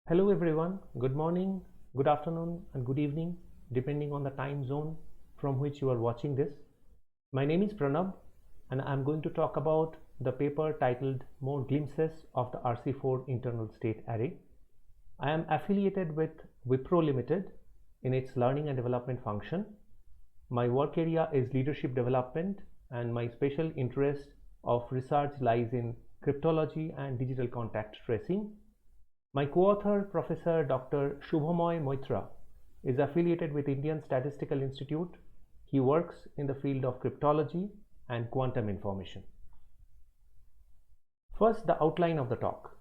Hello everyone, good morning, good afternoon and good evening depending on the time zone from which you are watching this. My name is Pranab and I am going to talk about the paper titled More Glimpses of the RC4 Internal State Array. I am affiliated with Wipro Limited in its learning and development function. My work area is leadership development and my special interest of research lies in cryptology and digital contact tracing. My co-author, Professor Dr. Subhamoy Maitra, is affiliated with Indian Statistical Institute. He works in the field of cryptology and quantum information. First, the outline of the talk.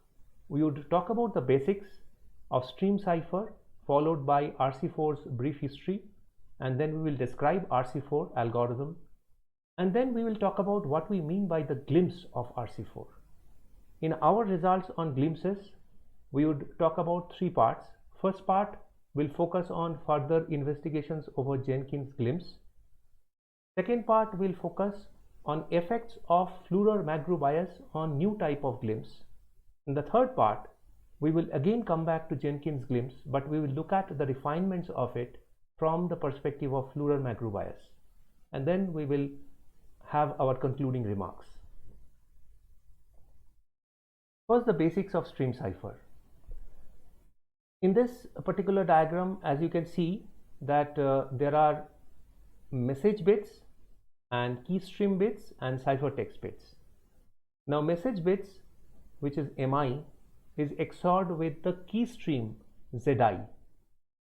We would talk about the basics of stream cipher, followed by RC4's brief history, and then we will describe RC4 algorithm, and then we will talk about what we mean by the glimpse of RC4. In our results on glimpses, we would talk about three parts. First part will focus on further investigations over Jenkins glimpse. Second part will focus on effects of Fluor microbias on new type of glimpse. In the third part, we will again come back to Jenkins glimpse, but we will look at the refinements of it from the perspective of Fluor microbias. And then we will have our concluding remarks. First, the basics of stream cipher. In this particular diagram, as you can see that there are message bits and key stream bits and ciphertext bits. Now message bits, which is MI, is XORed with the key stream ZI,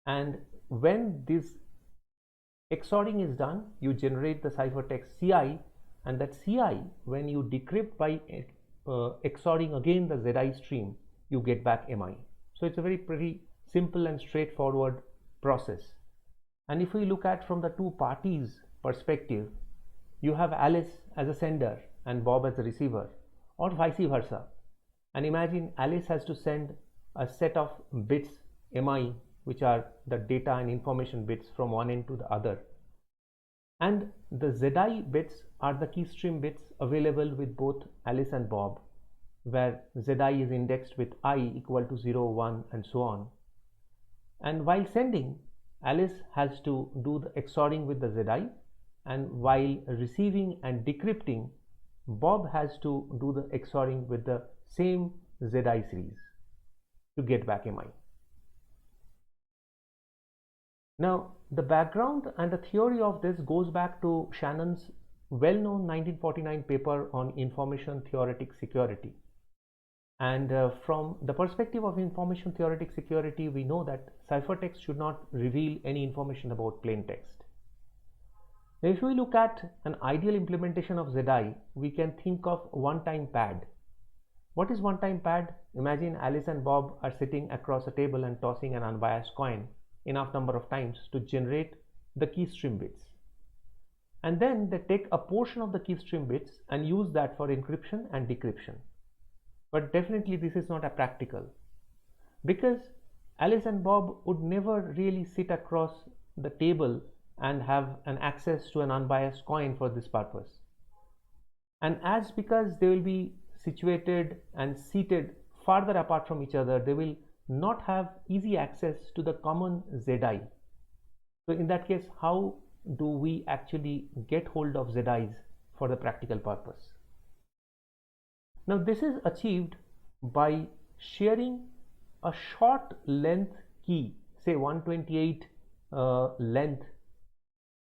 and when this XORing is done, you generate the ciphertext CI, and that CI, when you decrypt by XORing again the ZI stream, you get back MI. So it's a pretty simple and straightforward process. And if we look at from the two parties perspective, you have Alice as a sender and Bob as a receiver, or vice versa. And imagine Alice has to send a set of bits MI, which are the data and information bits from one end to the other. And the ZI bits are the key stream bits available with both Alice and Bob, where ZI is indexed with I equal to 0, 1 and so on. And while sending, Alice has to do the XORing with the ZI, and while receiving and decrypting, Bob has to do the XORing with the same ZI series to get back MI. Now, the background and the theory of this goes back to Shannon's well-known 1949 paper on information theoretic security. And from the perspective of information theoretic security, we know that ciphertext should not reveal any information about plain text. Now, if we look at an ideal implementation of ZI, we can think of one-time pad. What is one-time pad? Imagine Alice and Bob are sitting across a table and tossing an unbiased coin enough number of times to generate the key stream bits. And then they take a portion of the key stream bits and use that for encryption and decryption. But definitely this is not a practical, because Alice and Bob would never really sit across the table and have an access to an unbiased coin for this purpose. And as because they will be situated and seated farther apart from each other, they will not have easy access to the common ZI. So in that case, how do we actually get hold of ZIs for the practical purpose? Now this is achieved by sharing a short length key, say 128 length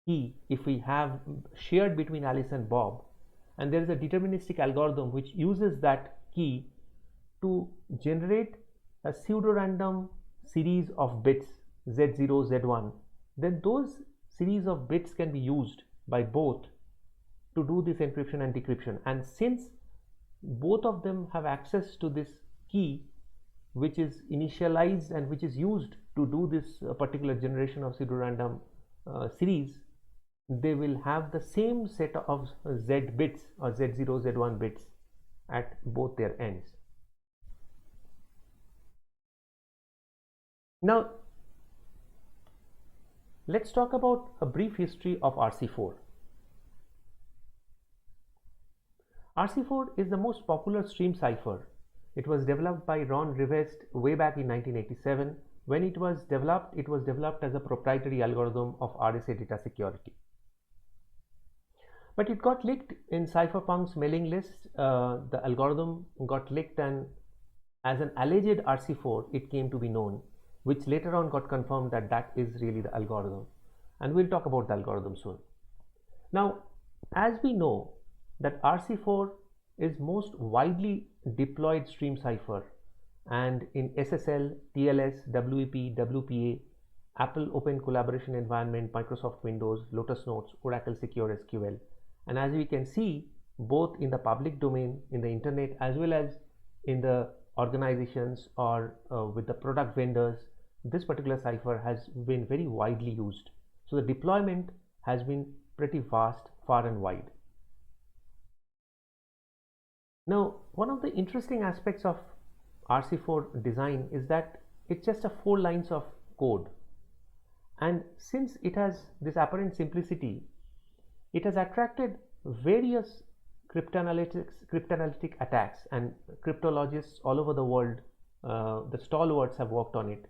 key, if we have shared between Alice and Bob, and there is a deterministic algorithm which uses that key to generate a pseudorandom series of bits Z0, Z1, then those series of bits can be used by both to do this encryption and decryption. And since both of them have access to this key, which is initialized and which is used to do this particular generation of pseudorandom series, they will have the same set of Z bits or Z0, Z1 bits at both their ends. Now, let's talk about a brief history of RC4. RC4 is the most popular stream cipher It was developed by Ron Rivest way back in 1987. When it was developed as a proprietary algorithm of RSA data security. But it got leaked in cypherpunk's mailing list. The algorithm got leaked, and as an alleged RC4, it came to be known, which later on got confirmed that that is really the algorithm. And we'll talk about the algorithm soon. Now, as we know that RC4 is most widely deployed stream cipher, and in SSL, TLS, WEP, WPA, Apple Open Collaboration Environment, Microsoft Windows, Lotus Notes, Oracle Secure SQL. And as we can see, both in the public domain, in the internet, as well as in the organizations or with the product vendors, this particular cipher has been very widely used. So the deployment has been pretty vast, far and wide. Now, one of the interesting aspects of RC4 design is that it's just a 4 lines of code, and since it has this apparent simplicity, it has attracted various cryptanalytic attacks, and cryptologists all over the world, the stalwarts, have worked on it,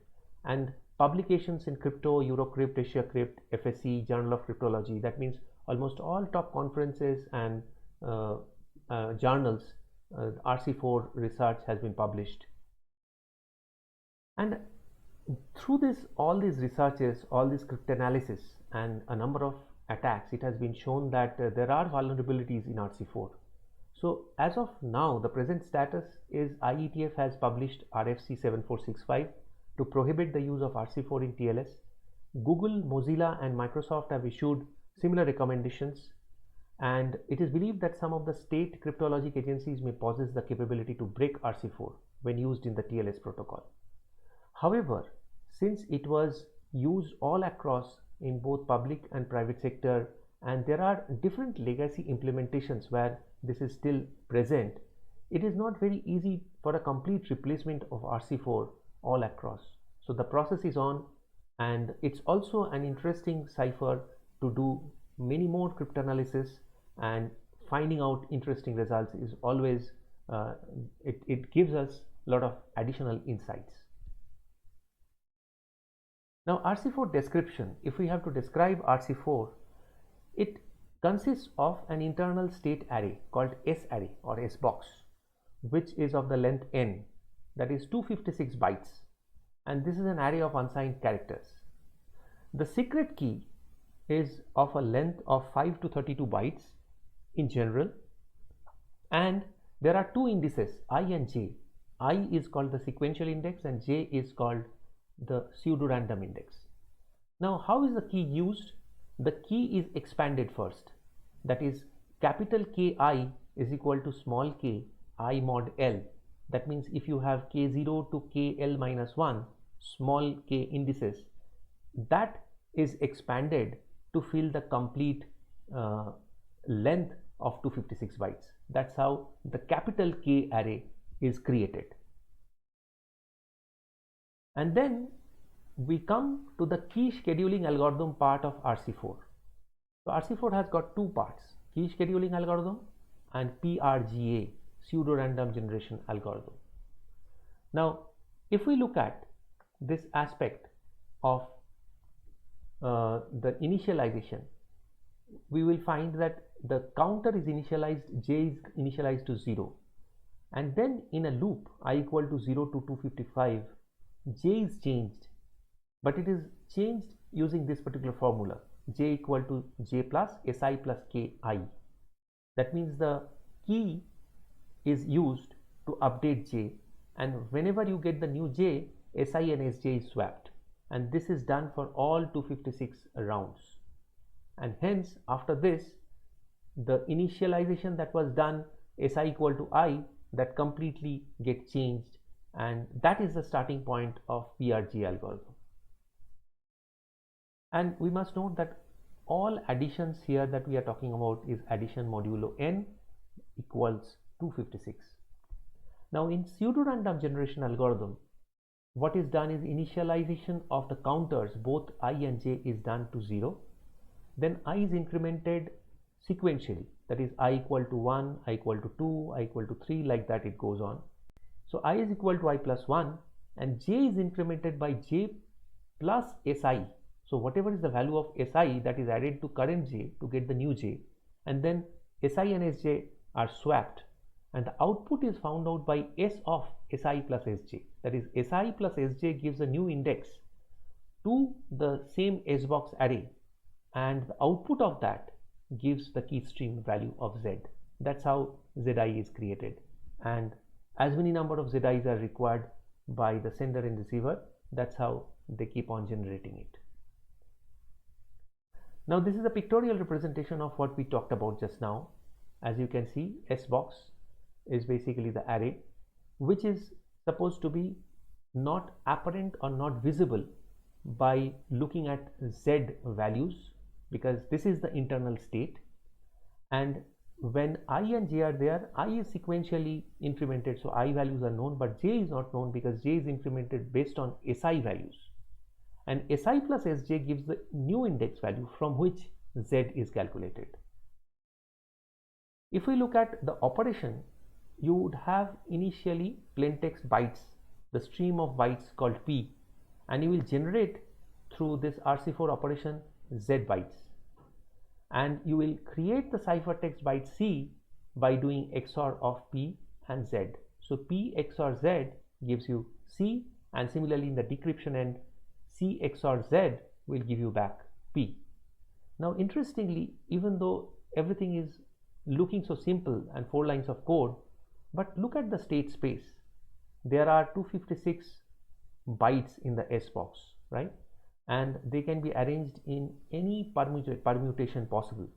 and publications in crypto, Eurocrypt, AsiaCrypt, FSC, Journal of Cryptology, that means almost all top conferences and journals, RC4 research has been published. And through all these researches, all this cryptanalysis and a number of attacks, it has been shown that there are vulnerabilities in RC4. So as of now, the present status is IETF has published RFC 7465 to prohibit the use of RC4 in TLS. Google, Mozilla and Microsoft have issued similar recommendations, and it is believed that some of the state cryptologic agencies may possess the capability to break RC4 when used in the TLS protocol. However, since it was used all across in both public and private sector, and there are different legacy implementations where this is still present, it is not very easy for a complete replacement of RC4 all across. So the process is on, and it's also an interesting cipher to do many more cryptanalysis, and finding out interesting results is always it gives us a lot of additional insights. Now, RC4 description, if we have to describe RC4, it consists of an internal state array called S array or Sbox, which is of the length n, that is 256 bytes, and this is an array of unsigned characters. The secret key is of a length of 5 to 32 bytes in general, and there are 2 indices, I and j. I is called the sequential index and j is called the pseudorandom index. Now, how is the key used? The key is expanded first, that is capital Ki is equal to small k I mod L. That means if you have k0 to kl minus 1 small k indices, that is expanded to fill the complete length of 256 bytes. That's how the capital K array is created. And then we come to the key scheduling algorithm part of RC4. So RC4 has got 2 parts, key scheduling algorithm and PRGA, pseudo-random generation algorithm. Now, if we look at this aspect of the initialization, we will find that the counter is initialized, j is initialized to 0, and then in a loop I equal to 0 to 255, j is changed, but it is changed using this particular formula, j equal to j plus si plus ki. That means the key is used to update j, and whenever you get the new j, si and sj is swapped, and this is done for all 256 rounds. And hence after this, the initialization that was done si equal to I, that completely get changed, and that is the starting point of PRG algorithm. And we must note that all additions here that we are talking about is addition modulo n equals 256. Now in pseudo-random generation algorithm, what is done is initialization of the counters, both I and j is done to 0. Then I is incremented sequentially, that is I equal to 1, I equal to 2, I equal to 3, like that it goes on. So I is equal to I plus 1 and j is incremented by j plus si. So whatever is the value of si, that is added to current j to get the new j, and then si and sj are swapped, and the output is found out by s of si plus sj. That is, si plus sj gives a new index to the same Sbox array, and the output of that gives the key stream value of z. That's how zi is created, and as many number of zis are required by the sender and receiver, that's how they keep on generating it. Now this is a pictorial representation of what we talked about just now. As you can see, Sbox is basically the array which is supposed to be not apparent or not visible by looking at z values, because this is the internal state, and when I and j are there, I is sequentially incremented, so I values are known, but j is not known because j is incremented based on si values, and si plus sj gives the new index value from which z is calculated. If we look at the operation, you would have initially plaintext bytes, the stream of bytes called p, and you will generate through this RC4 operation z bytes, and you will create the ciphertext byte c by doing XOR of p and z. So p XOR z gives you c, and similarly in the decryption end, c XOR z will give you back p. Now interestingly, even though everything is looking so simple and 4 lines of code, but look at the state space. There are 256 bytes in the Sbox, right? And they can be arranged in any permutation possible,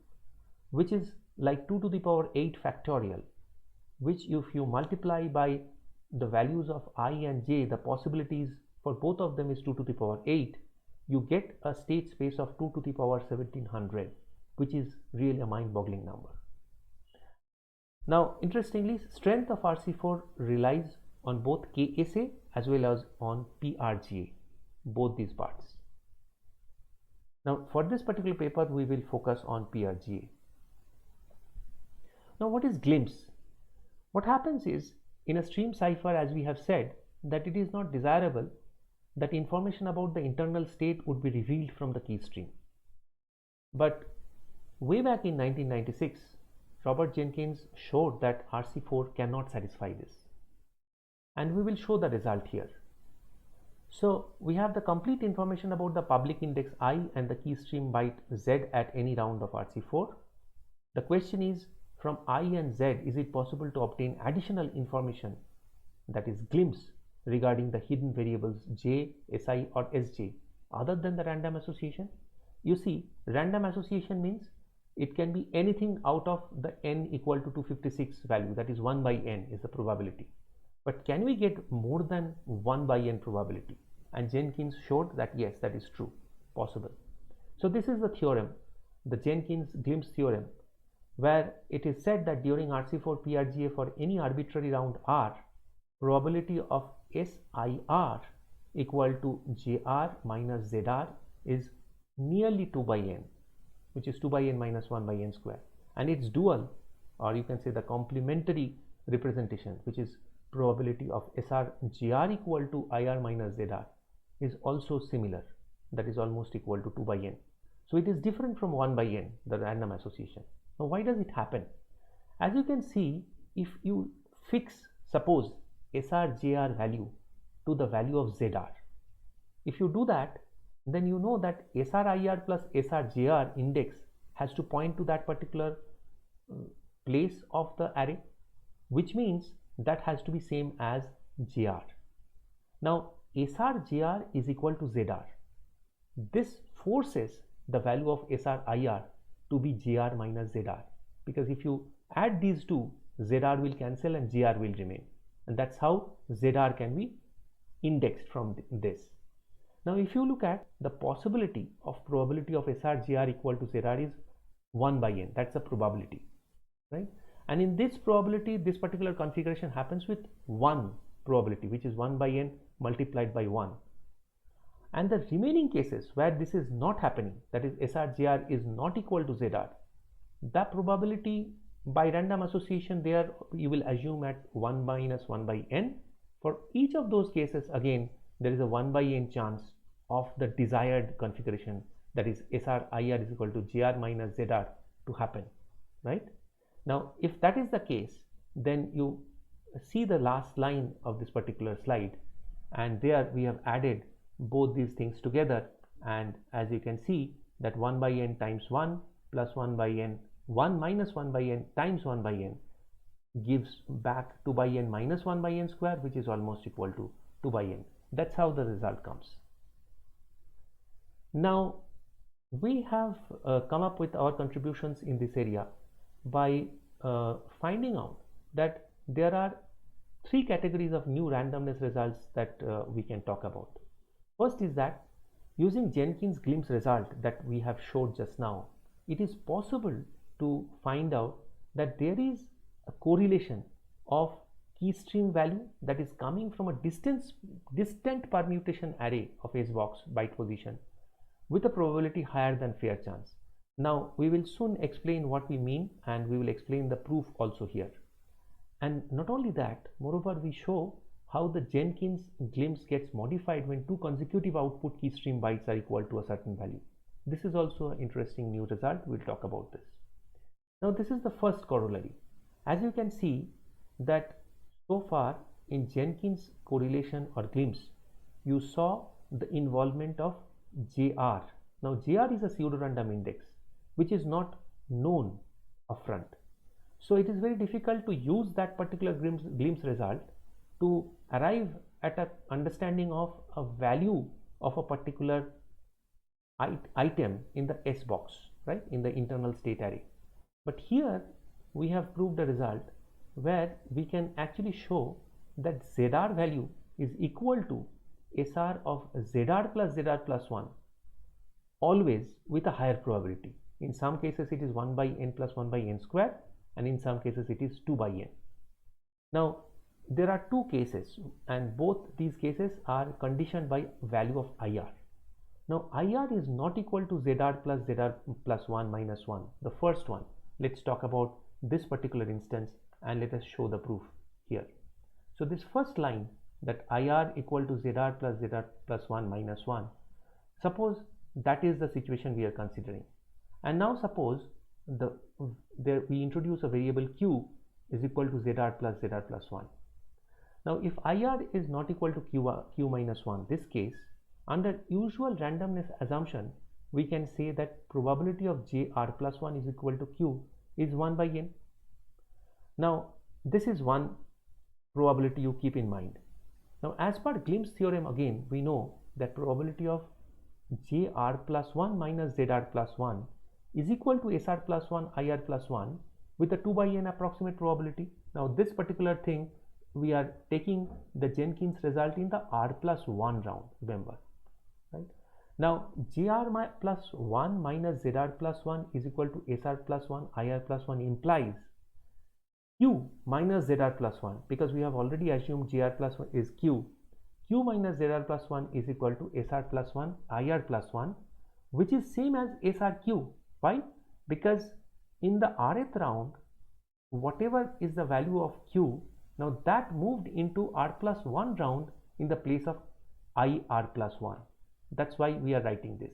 which is like 2 to the power 8 factorial, which if you multiply by the values of I and j, the possibilities for both of them is 2 to the power 8, you get a state space of 2 to the power 1700, which is really a mind-boggling number. Now interestingly, strength of RC4 relies on both KSA as well as on PRGA, both these parts. Now for this particular paper we will focus on PRGA. Now what is glimpse? What happens is, in a stream cipher, as we have said, that it is not desirable that information about the internal state would be revealed from the key stream. But way back in 1996, Robert Jenkins showed that RC4 cannot satisfy this, and we will show the result here. So we have the complete information about the public index I and the key stream byte z at any round of RC4. The question is, from I and z, is it possible to obtain additional information, that is glimpse, regarding the hidden variables j, si or sj other than the random association? You see, random association means it can be anything out of the n equal to 256 value, that is 1 by n is the probability. But can we get more than 1 by n probability? And Jenkins showed that yes, that is true, possible. So this is the theorem, the Jenkins glimpse theorem, where it is said that during RC4 PRGA for any arbitrary round R, probability of SIR equal to JR minus ZR is nearly 2 by n, which is 2 by n minus 1 by n square, and its dual, or you can say the complementary representation, which is probability of SR GR equal to IR minus ZR, is also similar, that is almost equal to 2 by n. So it is different from 1 by n, the random association. Now why does it happen? As you can see, if you fix, suppose, SR JR value to the value of ZR, if you do that, then you know that SRIR plus SRJR index has to point to that particular place of the array, which means that has to be same as JR. Now SRJR is equal to ZR. This forces the value of SRIR to be JR minus ZR, because if you add these two, ZR will cancel and JR will remain, and that's how ZR can be indexed from this. Now if you look at the possibility of probability of SRJR equal to ZR is 1 by n, that's a probability, right? And in this probability, this particular configuration happens with 1 probability, which is 1 by n multiplied by 1. And the remaining cases where this is not happening, that is SRJR is not equal to ZR, the probability by random association there you will assume at 1 minus 1 by n, For each of those cases, again, there is a 1 by n chance of the desired configuration, that is SR IR is equal to JR minus ZR to happen, right? Now, if that is the case, then you see the last line of this particular slide, and there we have added both these things together, and as you can see that 1 by n times 1 plus 1 by n 1 minus 1 by n times 1 by n gives back 2 by n minus 1 by n square, which is almost equal to 2 by n. That's how the result comes. Now we have come up with our contributions in this area by finding out that there are three categories of new randomness results that we can talk about. First is that using Jenkins glimpse result that we have showed just now, it is possible to find out that there is a correlation of key stream value that is coming from a distant permutation array of Sbox byte position with a probability higher than fair chance. Now we will soon explain what we mean, and we will explain the proof also here. And not only that, moreover, we show how the Jenkins glimpse gets modified when two consecutive output key stream bytes are equal to a certain value. This is also an interesting new result. We'll talk about this. Now this is the first corollary. As you can see that so far in Jenkins correlation or glimpse, you saw the involvement of JR. Now JR is a pseudorandom index which is not known upfront. So it is very difficult to use that particular glimpse result to arrive at an understanding of a value of a particular item in the Sbox, right, in the internal state array. But here we have proved a result where we can actually show that ZR value is equal to SR of ZR plus 1, always with a higher probability. In some cases it is 1 by n plus 1 by n square, and in some cases it is 2 by n. Now there are two cases, and both these cases are conditioned by value of IR. Now IR is not equal to ZR plus 1 minus 1, the first one. Let's talk about this particular instance and let us show the proof here. So this first line, that IR equal to ZR plus 1 minus 1, suppose that is the situation we are considering. And now suppose we introduce a variable Q is equal to ZR plus 1. Now if IR is not equal to Q minus 1, this case, under usual randomness assumption, we can say that probability of JR plus 1 is equal to Q is 1 by n. Now this is one probability you keep in mind. Now as per glimpse theorem, again we know that probability of JR plus 1 minus ZR plus 1 is equal to SR plus 1 IR plus 1 with a 2 by n approximate probability. Now this particular thing we are taking the Jenkins result in the R plus 1 round, remember, right? Now JR plus 1 minus ZR plus 1 is equal to SR plus 1 IR plus 1 implies Q minus ZR plus 1, because we have already assumed JR plus 1 is Q. Q minus ZR plus 1 is equal to SR plus 1 IR plus 1, which is same as SRQ. Why? Because in the Rth round, whatever is the value of Q, now that moved into R plus 1 round in the place of IR plus 1. That's why we are writing this.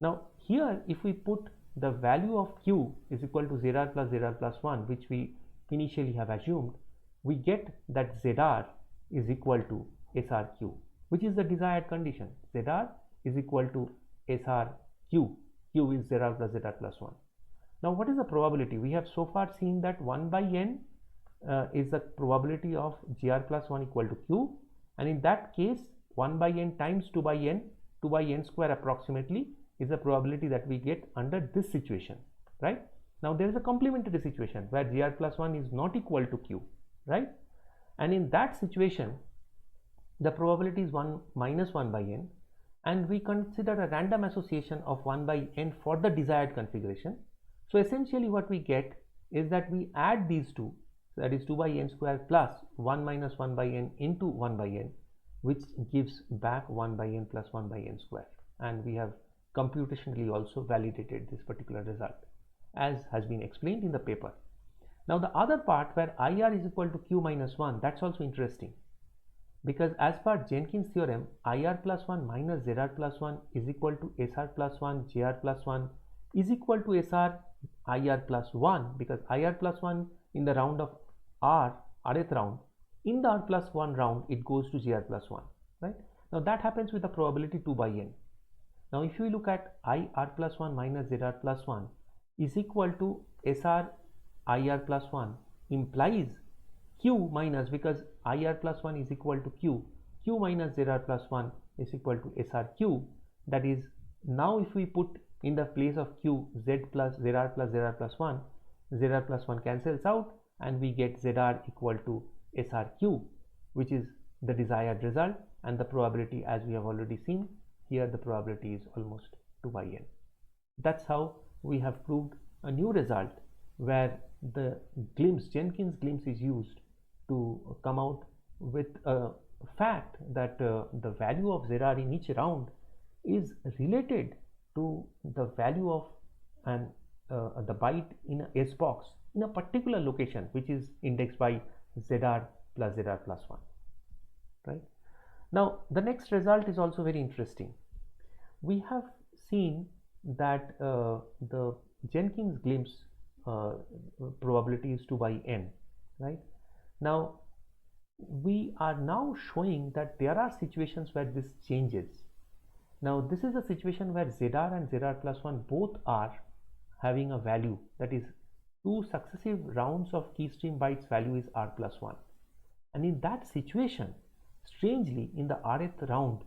Now here if we put the value of Q is equal to ZR plus 1, which we initially have assumed, we get that ZR is equal to SRQ, which is the desired condition. ZR is equal to SRQ. Q is ZR plus 1. Now what is the probability? We have so far seen that 1 by n is the probability of GR plus 1 equal to Q, and in that case 1 by n times 2 by n square approximately is the probability that we get under this situation, right? Now there is a complementary situation where GR plus 1 is not equal to Q, right? And in that situation the probability is 1 minus 1 by n, and we consider a random association of 1 by n for the desired configuration. So essentially what we get is that we add these two, that is 2 by n square plus 1 minus 1 by n into 1 by n, which gives back 1 by n plus 1 by n square, and we have computationally also validated this particular result as has been explained in the paper. Now the other part where IR is equal to Q minus 1, that's also interesting. because as per Jenkins theorem, IR plus 1 minus ZR plus 1 is equal to SR plus 1 JR plus 1 is equal to SR IR plus 1, because IR plus 1 in the round of rth round, in the R plus 1 round it goes to JR plus 1, right? Now that happens with the probability 2 by n. Now if we look at IR plus 1 minus ZR plus 1 is equal to SR IR plus 1 implies Q minus, because IR plus 1 is equal to Q minus ZR plus 1 is equal to SRQ. That is, now if we put in the place of Q Z plus ZR plus ZR plus 1, ZR plus 1 cancels out and we get ZR equal to SRQ, which is the desired result, and the probability, as we have already seen here, the probability is almost 2 by n. That's how we have proved a new result where the Jenkins glimpse is used to come out with a fact that the value of ZR in each round is related to the value of the byte in a Sbox in a particular location, which is indexed by ZR plus ZR plus 1, right? Now the next result is also very interesting. We have seen that the Jenkins glimpse probability is 2 by n, right? Now we are now showing that there are situations where this changes. Now this is a situation where ZR and ZR plus 1 both are having a value, that is 2 successive rounds of keystream bytes value is R plus 1, and in that situation, strangely, in the rth round,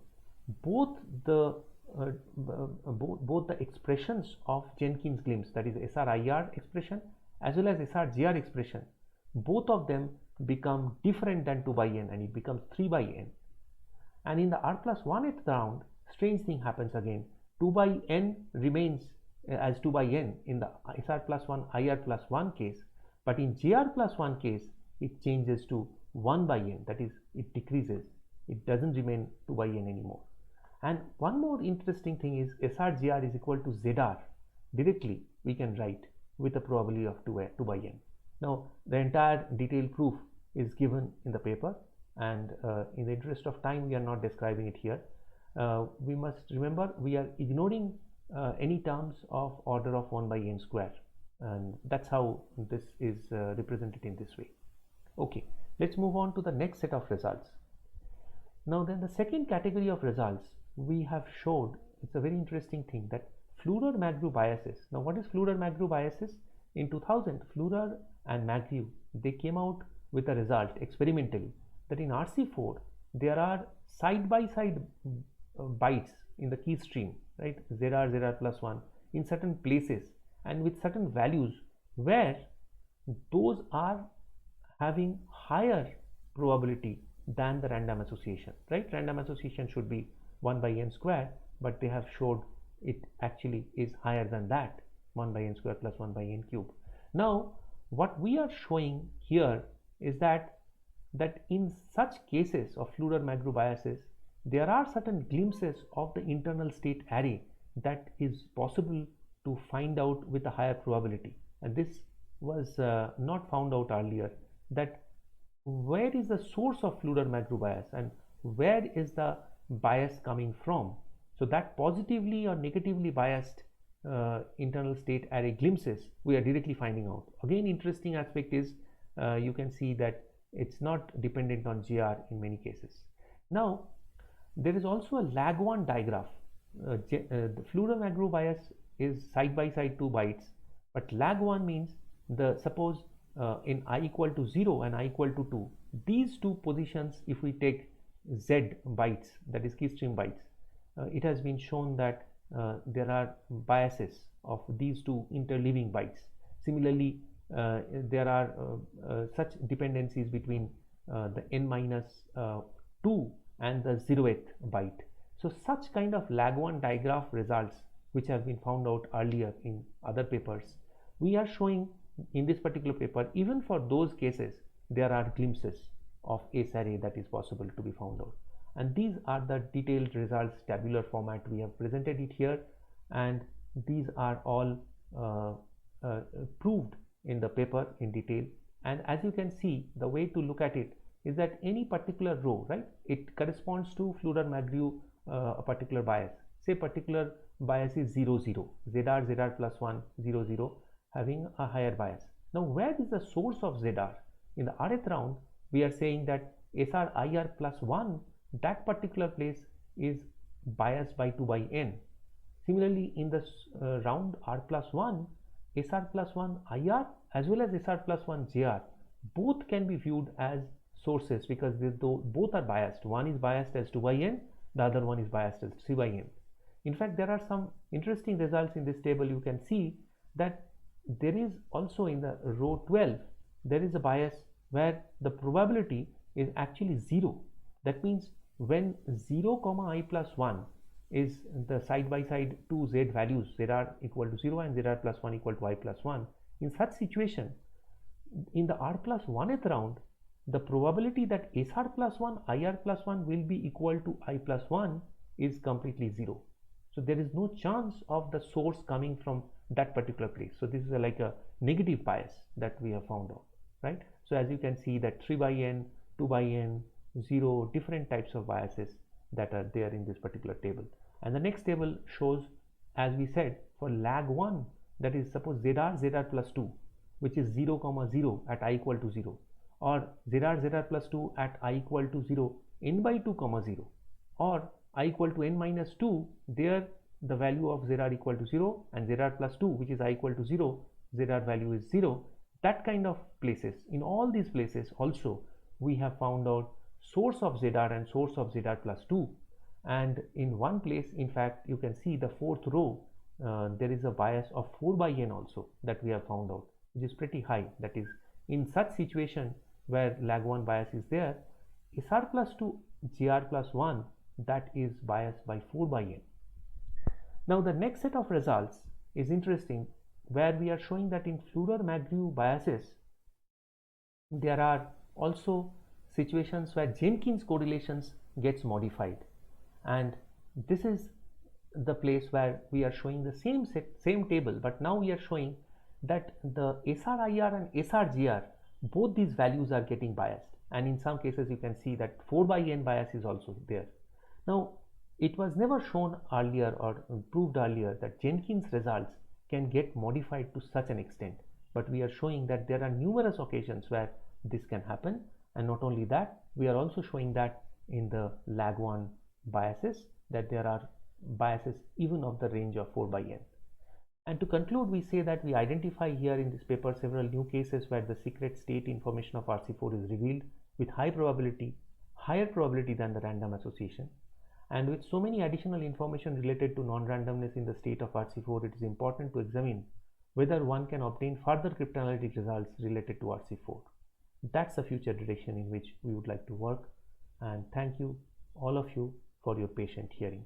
both the expressions of Jenkins glimpse, that is SRIR expression as well as SRGR expression, both of them become different than 2 by n, and it becomes 3 by n. And in the R plus 1th round, strange thing happens again. 2 by n remains as 2 by n in the SR plus 1 IR plus 1 case, but in GR plus 1 case it changes to 1 by n, that is, it decreases, it doesn't remain 2 by n anymore. And one more interesting thing is SRGR is equal to ZR. Directly we can write with a probability of 2 by n. Now the entire detailed proof is given in the paper, and in the interest of time we are not describing it here. We must remember we are ignoring any terms of order of 1 by n square, and that's how this is represented in this way. Okay, let's move on to the next set of results. Now then, the second category of results we have showed, it's a very interesting thing, that Fluor-Magru biases. Now what is Fluor-Magru biases? In 2000, Fluor and Magru, they came out with a result experimentally that in RC4 there are side by side bytes in the key stream, right, ZR plus 1 in certain places and with certain values where those are having higher probability than the random association, right? Random association should be 1 by n square, but they have showed it actually is higher than that, 1 by n square plus 1 by n cube. Now what we are showing here is that in such cases of Fluor-Magru biases, there are certain glimpses of the internal state array that is possible to find out with a higher probability, and this was not found out earlier, that where is the source of Fluor-Magru bias and where is the bias coming from. So that positively or negatively biased internal state array glimpses we are directly finding out. Again, interesting aspect is you can see that it's not dependent on GR in many cases. Now there is also a lag1 digraph. The Fluor-Magru bias is side by side 2 bytes, but lag1 means suppose in I equal to 0 and I equal to 2, these two positions, if we take Z bytes, that is keystream bytes, it has been shown that there are biases of these two interleaving bytes. Similarly, there are such dependencies between the n minus 2 and the 0th byte. So such kind of lag1 digraph results, which have been found out earlier in other papers, we are showing in this particular paper. Even for those cases, there are glimpses of ace array that is possible to be found out, and these are the detailed results, tabular format. We have presented it here, and these are all proved in the paper in detail. And as you can see, the way to look at it is that any particular row, right, it corresponds to Fluor-Magrieux a particular bias. Say particular bias is 0, 0, ZR, ZR plus 1, 0, 0, having a higher bias. Now, where is the source of ZR? In the rth round, we are saying that SR IR plus 1, that particular place is biased by 2 by n. Similarly, in this round R plus 1, SR plus 1 IR as well as SR plus 1 JR, both can be viewed as sources because both are biased. One is biased as 2 by n, the other one is biased as 3 by n. In fact, there are some interesting results in this table. You can see that there is also in the row 12, there is a bias where the probability is actually 0. That means when 0 comma I plus 1 is the side by side two Z values, ZR equal to 0 and ZR plus 1 equal to I plus 1. In such situation, in the R plus 1th round, the probability that SR plus 1, IR plus 1 will be equal to I plus 1 is completely 0. So there is no chance of the source coming from that particular place. So this is like a negative bias that we have found out, right? So as you can see that 3 by n, 2 by n, 0, different types of biases that are there in this particular table. And the next table shows, as we said, for lag 1, that is suppose ZR, ZR plus 2, which is 0, 0 at I equal to 0, or ZR, ZR plus 2 at I equal to 0, n by 2, 0, or I equal to n minus 2, there the value of ZR equal to 0 and ZR plus 2, which is I equal to 0, ZR value is 0. That kind of places, in all these places also, we have found out source of ZR and source of ZR plus 2. And in one place, in fact, you can see the fourth row, there is a bias of 4 by n also that we have found out, which is pretty high. That is, in such situation where lag 1 bias is there, SR plus 2, GR plus 1, that is biased by 4 by n. Now the next set of results is interesting, where we are showing that in Fluor-Magrieux biases, there are also situations where Jenkins correlations gets modified, and this is the place where we are showing the same table, but now we are showing that the SRIR and SRGR, both these values are getting biased, and in some cases you can see that 4 by n bias is also there. Now it was never shown earlier or proved earlier that Jenkins results can get modified to such an extent, but we are showing that there are numerous occasions where this can happen. And not only that, we are also showing that in the lag 1 biases, that there are biases even of the range of 4 by n. And to conclude, we say that we identify here in this paper several new cases where the secret state information of RC4 is revealed with higher probability than the random association. And with so many additional information related to non-randomness in the state of RC4, it is important to examine whether one can obtain further cryptanalytic results related to RC4. That's the future direction in which we would like to work, and thank you all of you for your patient hearing.